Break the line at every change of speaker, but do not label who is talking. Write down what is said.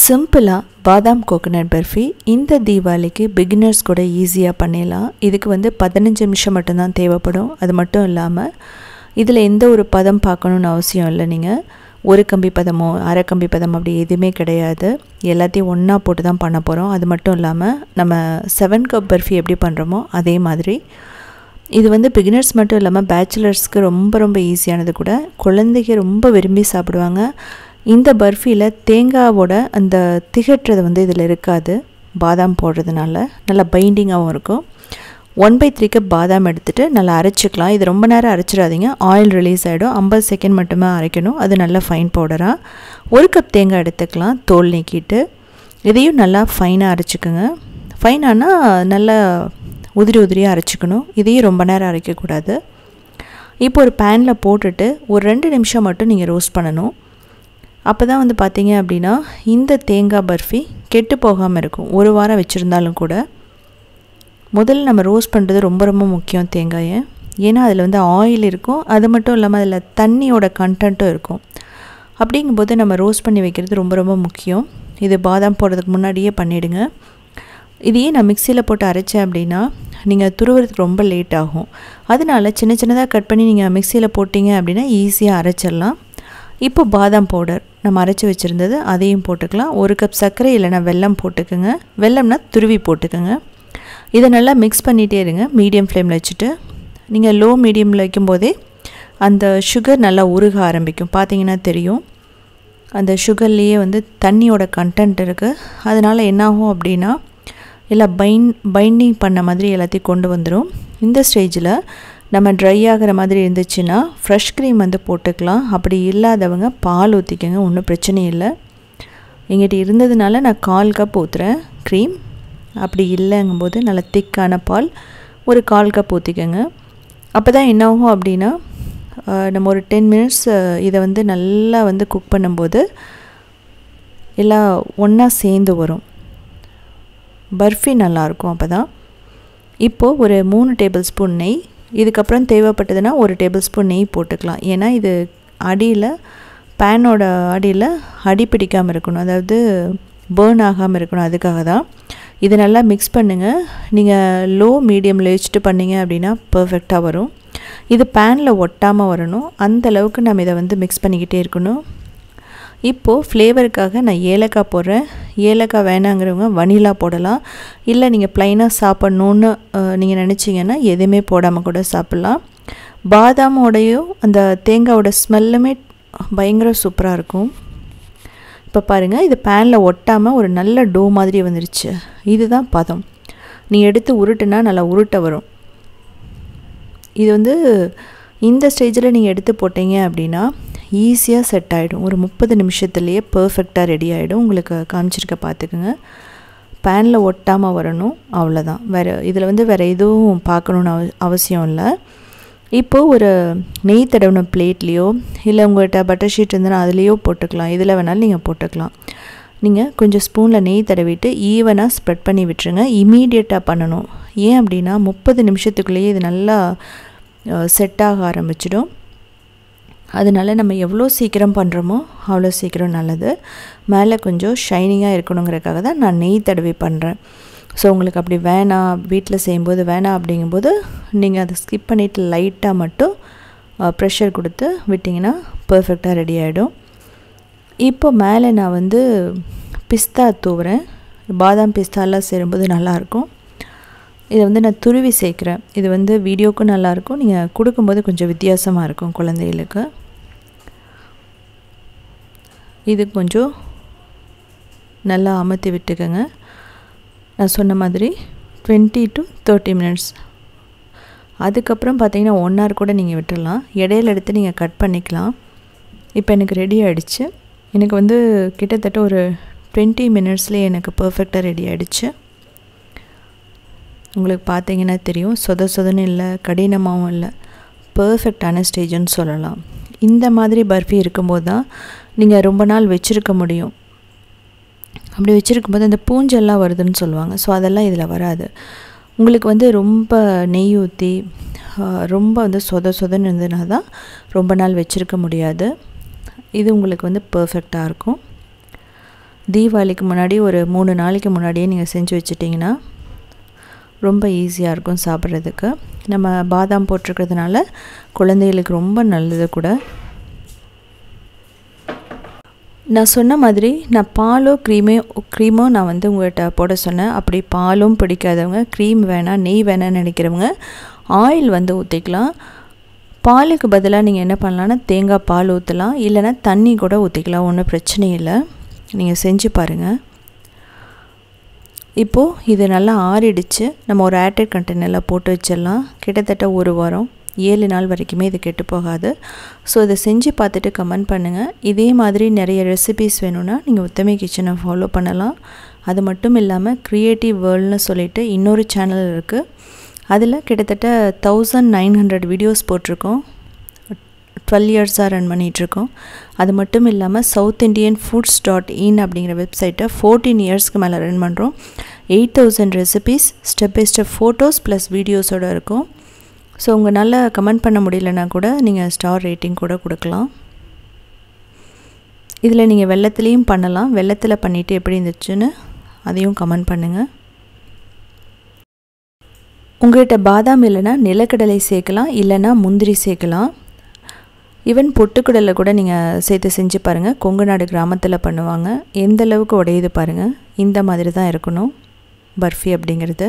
சிம்பிளா பாதாம் கோகனட் பர்ஃபி இந்த தீபாவளிக்கு பிகினர்ஸ் கூட ஈஸியாக பண்ணிடலாம். இதுக்கு 15 நிமிஷம் மட்டும்தான் தேவைப்படும். அது மட்டும் இல்லாமல் இதில் எந்த ஒரு பதம் பார்க்கணுன்னு அவசியம் இல்லை. நீங்கள் ஒரு கம்பி பதமோ அரை கம்பி பதம் அப்படி எதுவுமே கிடையாது. எல்லாத்தையும் ஒன்றா போட்டு தான் பண்ண போகிறோம். அது மட்டும் இல்லாமல் நம்ம 7 கப் பர்ஃபி எப்படி பண்ணுறோமோ அதே மாதிரி இது பிகினர்ஸ் மட்டும் இல்லாமல் பேச்சுலர்ஸ்க்கு ரொம்ப ஈஸியானது கூட. குழந்தைங்க ரொம்ப விரும்பி சாப்பிடுவாங்க. இந்த பர்ஃபியில் தேங்காவோட அந்த திகட்டுறது இதில் இருக்காது. பாதாம் போடுறதுனால நல்லா பைண்டிங்காகவும் இருக்கும். 1/3 கப் பாதாம் எடுத்துகிட்டு நல்லா அரைச்சிக்கலாம். இது ரொம்ப நேரம் அரைச்சிடாதீங்க, ஆயில் ரிலீஸ் ஆகிடும். 50 செகண்ட் மட்டுமே அரைக்கணும். அது நல்லா ஃபைன் பவுடராக. 1 கப் தேங்காய் எடுத்துக்கலாம், தோல் நீக்கிட்டு. இதையும் நல்லா ஃபைனாக அரைச்சிக்கோங்க. ஃபைனானால் நல்லா உதிரியாக அரைச்சிக்கணும். இதையும் ரொம்ப நேரம் அரைக்கக்கூடாது. இப்போ ஒரு பேனில் போட்டுட்டு ஒரு 2 நிமிஷம் மட்டும் நீங்கள் ரோஸ்ட் பண்ணணும். அப்போ தான் பார்த்தீங்க அப்படின்னா இந்த தேங்காய் பர்ஃபி கெட்டு போகாமல் இருக்கும். ஒரு வாரம் வச்சுருந்தாலும் கூட. முதல்ல நம்ம ரோஸ்ட் பண்ணுறது ரொம்ப முக்கியம் தேங்காயை. ஏன்னா அதில் ஆயில் இருக்கும். அது மட்டும் இல்லாமல் அதில் தண்ணியோட கண்டென்ட்டும் இருக்கும். அப்படிங்கும்போது நம்ம ரோஸ்ட் பண்ணி வைக்கிறது ரொம்ப முக்கியம். இது பாதாம் போடுறதுக்கு முன்னாடியே பண்ணிவிடுங்க. இதையே நான் மிக்சியில் போட்டு அரைச்சேன் அப்படின்னா நீங்கள் துருவுறதுக்கு ரொம்ப லேட் ஆகும். அதனால சின்னதாக கட் பண்ணி நீங்கள் மிக்சியில் போட்டிங்க அப்படின்னா ஈஸியாக அரைச்சிடலாம். இப்போ பாதாம் பவுடர் நம்ம அரைச்சி வச்சுருந்தது அதையும் போட்டுக்கலாம். 1 கப் சர்க்கரை இல்லைனா வெல்லம் போட்டுக்குங்க. வெல்லம்னா துருவி போட்டுக்குங்க. இதை நல்லா மிக்ஸ் பண்ணிகிட்டே இருங்க. மீடியம் ஃப்ளேமில் வச்சுட்டு நீங்கள் லோ மீடியமில் வைக்கும்போதே அந்த சுகர் நல்லா உருக ஆரம்பிக்கும். பார்த்தீங்கன்னா தெரியும், அந்த சுகர்லேயே தண்ணியோட கண்டென்ட் இருக்குது. அதனால் என்னாகும் அப்படின்னா எல்லாம் பைண்டிங் பண்ண மாதிரி எல்லாத்தையும் கொண்டு வந்துடும். இந்த ஸ்டேஜில் நம்ம ட்ரை ஆகிற மாதிரி இருந்துச்சுன்னா ஃப்ரெஷ் க்ரீம் போட்டுக்கலாம். அப்படி இல்லாதவங்க பால் ஊற்றிக்கங்க, ஒன்றும் பிரச்சனை இல்லை. எங்கிட்ட இருந்ததுனால நான் 1/4 கப் ஊற்றுறேன் க்ரீம். அப்படி இல்லைங்கும்போது நல்லா திக்கான பால் ஒரு 1/4 கப் ஊற்றிக்கோங்க. அப்போ தான் என்னாகும் அப்படின்னா நம்ம ஒரு 10 மினிட்ஸ் இதை நல்லா குக் பண்ணும்போது எல்லாம் ஒன்றா சேர்ந்து வரும். பர்ஃபி நல்லாயிருக்கும் அப்போ தான். இப்போது ஒரு 3 டேபிள் ஸ்பூன் நெய், இதுக்கப்புறம் தேவைப்பட்டதுன்னா 1 டேபிள் ஸ்பூன் நெய் போட்டுக்கலாம். ஏன்னா இது அடியில் பேனோட அடியில் அடி பிடிக்காமல் இருக்கணும், அதாவது பேர்ன் ஆகாமல் இருக்கணும். அதுக்காக தான். இதை நல்லா மிக்ஸ் பண்ணுங்கள். நீங்கள் லோ மீடியமில் வச்சுட்டு பண்ணிங்க அப்படின்னா பர்ஃபெக்டாக வரும். இது பேனில் ஒட்டாமல் வரணும். அந்த அளவுக்கு நம்ம இதை மிக்ஸ் பண்ணிக்கிட்டே இருக்கணும். இப்போது ஃப்ளேவருக்காக நான் ஏலக்காய் போடுறேன். ஏலக்காய் வேணாங்கிறவங்க வனிலா போடலாம். இல்லை நீங்கள் ப்ளைனாக சாப்பிட்ணுன்னு நீங்கள் நினச்சிங்கன்னா எதுவுமே போடாமல் கூட சாப்பிட்லாம். பாதாமோடையும் அந்த தேங்காயோட ஸ்மெல்லுமே பயங்கர சூப்பராக இருக்கும். இப்போ பாருங்கள், இது பேனில் ஒட்டாமல் ஒரு நல்ல டோ மாதிரி வந்துருச்சு. இதுதான் பதம். நீ எடுத்து உருட்டுனா நல்லா உருட்ட வரும். இது இந்த ஸ்டேஜில் நீங்கள் எடுத்து போட்டீங்க அப்படின்னா ஈஸியாக செட் ஆகிடும். ஒரு 30 நிமிஷத்துலேயே பர்ஃபெக்டாக ரெடி ஆகிடும். உங்களுக்கு காமிச்சிருக்க பார்த்துக்குங்க. பேனில் ஒட்டாமல் வரணும், அவ்வளோதான். இதில் வேறு எதுவும் பார்க்கணுன்னு அவசியம் இல்லை. இப்போது ஒரு நெய் தடவின பிளேட்லேயோ இல்லை உங்கள்கிட்ட பட்டர் ஷீட் இருந்ததுன்னா அதுலேயோ போட்டுக்கலாம். இதில் வேணாலும் நீங்கள் போட்டுக்கலாம். நீங்கள் கொஞ்சம் ஸ்பூனில் நெய் தடவிட்டு ஈவனாக ஸ்ப்ரெட் பண்ணி விட்டுருங்க. இமீடியட்டாக பண்ணணும். ஏன் அப்படின்னா 30 நிமிஷத்துக்குள்ளேயே இது நல்லா செட் ஆக ஆரம்பிச்சிடும். அதனால் நம்ம எவ்வளோ சீக்கிரம் பண்ணுறோமோ அவ்வளோ சீக்கிரம் நல்லது. மேலே கொஞ்சம் ஷைனிங்காக இருக்கணுங்கிறதுக்காக தான் நான் நெய் தடவி பண்ணுறேன். ஸோ உங்களுக்கு அப்படி வேணாம், வீட்டில் செய்யும்போது வேணாம் அப்படிங்கும்போது நீங்கள் அதை ஸ்கிப் பண்ணிவிட்டு லைட்டாக மட்டும் ப்ரெஷர் கொடுத்து விட்டிங்கன்னா பர்ஃபெக்டாக ரெடி ஆகிடும். இப்போ மேலே நான் பிஸ்தா தூவுறேன். பாதாம் பிஸ்தாலாம் சேரும்போது நல்லாயிருக்கும். இதை நான் துருவி சேர்க்குறேன். இது வீடியோக்கும் நல்லாயிருக்கும். நீங்கள் கொடுக்கும்போது கொஞ்சம் வித்தியாசமாக இருக்கும் குழந்தைகளுக்கு. இது கொஞ்சம் நல்லா அமர்த்தி விட்டுக்கோங்க. நான் சொன்ன மாதிரி 20 to 30 மினிட்ஸ். அதுக்கப்புறம் பார்த்தீங்கன்னா 1 hour கூட நீங்கள் விட்டுடலாம். இடையில எடுத்து நீங்கள் கட் பண்ணிக்கலாம். இப்போ எனக்கு ரெடி ஆகிடுச்சு. எனக்கு கிட்டத்தட்ட ஒரு 20 மினிட்ஸ்லேயே எனக்கு பர்ஃபெக்டாக ரெடி ஆகிடுச்சு. உங்களுக்கு பார்த்தீங்கன்னா தெரியும், சொதன்னு இல்லை, கடினமாகவும் இல்லை, பர்ஃபெக்டான ஸ்டேஜுன்னு சொல்லலாம். இந்த மாதிரி பர்ஃபி இருக்கும்போது தான் நீங்கள் ரொம்ப நாள் வச்சுருக்க முடியும். அப்படி வச்சுருக்கும்போது அந்த பூஞ்செல்லாம் வருதுன்னு சொல்லுவாங்க. ஸோ அதெல்லாம் இதில் வராது. உங்களுக்கு ரொம்ப நெய் ஊற்றி ரொம்ப சொதன்னு இருந்ததுனா தான் ரொம்ப நாள் வச்சுருக்க முடியாது. இது உங்களுக்கு பர்ஃபெக்டாக இருக்கும். தீபாவளிக்கு முன்னாடி ஒரு 3 நாளைக்கு முன்னாடியே நீங்கள் செஞ்சு வச்சிட்டிங்கன்னா ரொம்ப ஈஸியாக இருக்கும் சாப்பிட்றதுக்கு. நம்ம பாதாம் போட்டிருக்கிறதுனால குழந்தைகளுக்கு ரொம்ப நல்லது கூட. நான் சொன்ன மாதிரி நான் பாலோ க்ரீமோ நான் வந்து உங்கள்கிட்ட போட சொன்னேன். அப்படி பாலும் பிடிக்காதவங்க, க்ரீம் வேணாம், நெய் வேணாம்னு நினைக்கிறவங்க ஆயில் வந்து ஊற்றிக்கலாம். பாலுக்கு பதிலாக நீங்கள் என்ன பண்ணலான்னா தேங்காய் பால் ஊற்றலாம், இல்லைனா தண்ணி கூட ஊற்றிக்கலாம், ஒன்றும் பிரச்சனை இல்லை. நீங்கள் செஞ்சு பாருங்கள். இப்போது இது நல்லா ஆறிடுச்சு. நம்ம ஒரு ஏர்டைட் கண்டெய்னரில் போட்டு வச்சிடலாம். கிட்டத்தட்ட 1 வாரம் 7 நாள் வரைக்குமே இது கெட்டு போகாது. ஸோ இதை செஞ்சு பார்த்துட்டு கமெண்ட் பண்ணுங்கள். இதே மாதிரி நிறைய ரெசிபீஸ் வேணும்னா நீங்கள் உத்தமி கிச்சனை ஃபாலோ பண்ணலாம். அது மட்டும் இல்லாமல் க்ரியேட்டிவ் வேர்ல்டுன்னு சொல்லிட்டு இன்னொரு சேனல் இருக்குது. அதில் கிட்டத்தட்ட 1900 வீடியோஸ் போட்டிருக்கோம். 12 இயர்ஸாக ரன் பண்ணிகிட்ருக்கோம். அது மட்டும் இல்லாமல் southindianfoods.in அப்படிங்கிற வெப்சைட்டை 14 இயர்ஸ்க்கு மேலே ரன் பண்ணுறோம். 8000 recipes, step by step photos plus வீடியோஸோடு இருக்கும். ஸோ உங்கள் நல்லா கமெண்ட் பண்ண முடியலன்னா கூட நீங்கள் ஸ்டார் ரேட்டிங் கூட கொடுக்கலாம். இதில் நீங்கள் வெல்லத்துலேயும் பண்ணலாம். வெல்லத்தில் பண்ணிவிட்டு எப்படி இருந்துச்சுன்னு அதையும் கமெண்ட் பண்ணுங்கள். உங்கள்கிட்ட பாதாம் இல்லைன்னா நிலக்கடலை சேர்க்கலாம், இல்லைன்னா முந்திரி சேர்க்கலாம். ஈவன் பொட்டுக்கடலை கூட நீங்கள் சேர்த்து செஞ்சு பாருங்கள். கொங்கு நாடு கிராமத்தில் பண்ணுவாங்க. எந்த அளவுக்கு உடையுது பாருங்கள். இந்த மாதிரி தான் இருக்கணும் பர்ஃபி அப்படிங்கிறது.